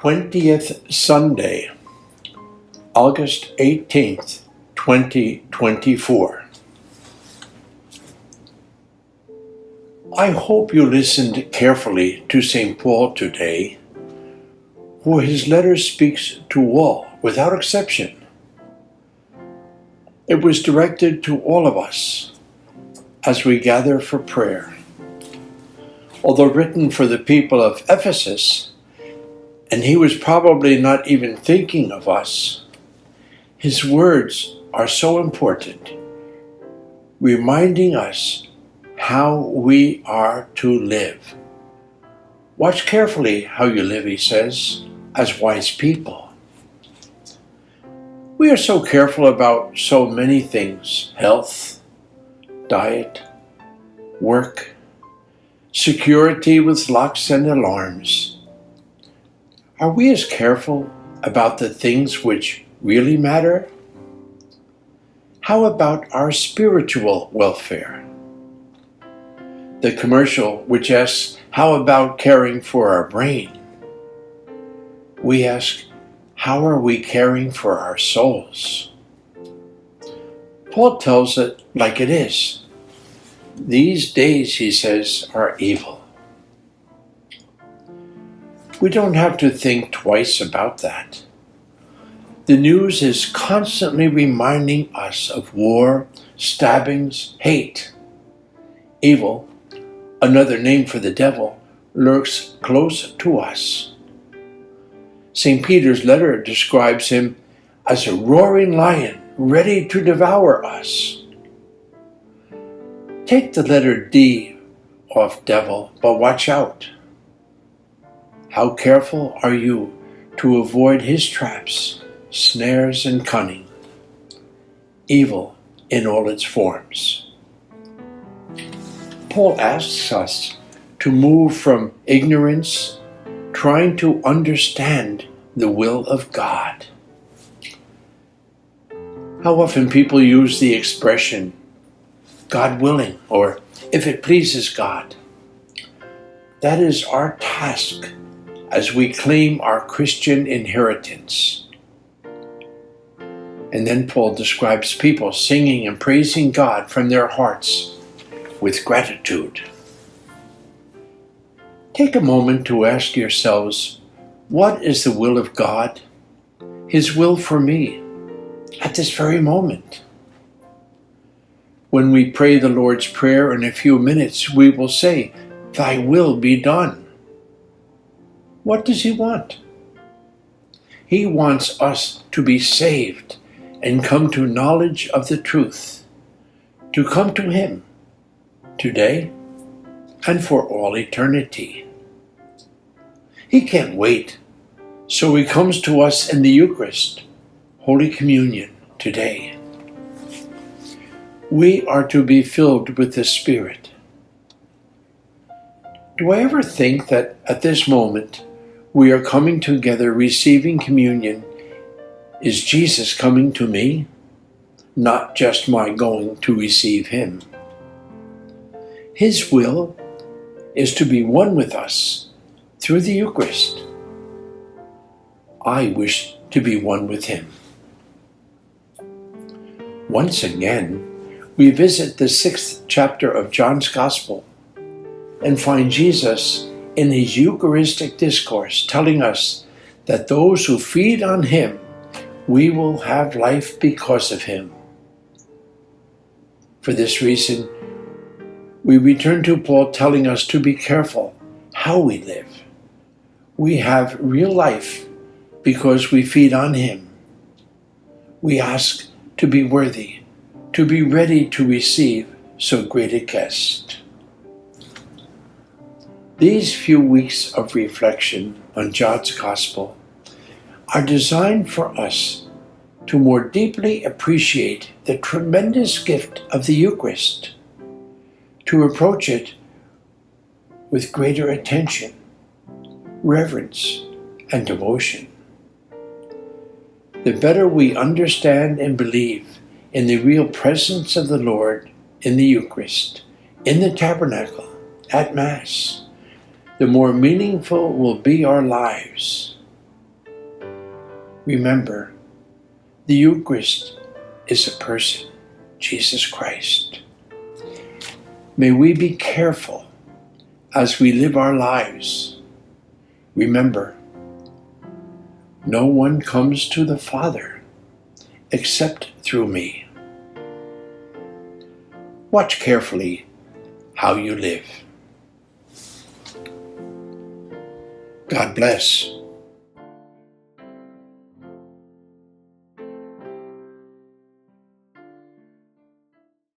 20th Sunday, August 18th, 2024. I hope you listened carefully to St. Paul today, for his letter speaks to all without exception. It was directed to all of us as we gather for prayer. Although written for the people of Ephesus, and he was probably not even thinking of us, his words are so important, reminding us how we are to live. Watch carefully how you live, he says, as wise people. We are so careful about so many things: health, diet, work, security with locks and alarms. Are we as careful about the things which really matter? How about our spiritual welfare? The commercial which asks, how about caring for our brain? We ask, how are we caring for our souls? Paul tells it like it is. These days, he says, are evil. We don't have to think twice about that. The news is constantly reminding us of war, stabbings, hate. Evil, another name for the devil, lurks close to us. St. Peter's letter describes him as a roaring lion ready to devour us. Take the letter D off devil, but watch out. How careful are you to avoid his traps, snares, and cunning, evil in all its forms? Paul asks us to move from ignorance, trying to understand the will of God. How often people use the expression, God willing, or if it pleases God. That is our task as we claim our Christian inheritance. And then Paul describes people singing and praising God from their hearts with gratitude. Take a moment to ask yourselves, what is the will of God? His will for me at this very moment. When we pray the Lord's Prayer in a few minutes, we will say, Thy will be done. What does he want? He wants us to be saved and come to knowledge of the truth, to come to him today and for all eternity. He can't wait, so he comes to us in the Eucharist, Holy Communion, today. We are to be filled with the Spirit. Do I ever think that at this moment we are coming together receiving communion? Is Jesus coming to me? Not just my going to receive him. His will is to be one with us through the Eucharist. I wish to be one with him. Once again, we visit the 6th chapter of John's Gospel and find Jesus in his Eucharistic discourse telling us that those who feed on him, we will have life because of him. For this reason, we return to Paul telling us to be careful how we live. We have real life because we feed on him. We ask to be worthy, to be ready to receive so great a guest. These few weeks of reflection on John's Gospel are designed for us to more deeply appreciate the tremendous gift of the Eucharist, to approach it with greater attention, reverence, and devotion. The better we understand and believe in the real presence of the Lord in the Eucharist, in the tabernacle, at Mass, the more meaningful will be our lives. Remember, the Eucharist is a person, Jesus Christ. May we be careful as we live our lives. Remember, no one comes to the Father except through me. Watch carefully how you live. God bless.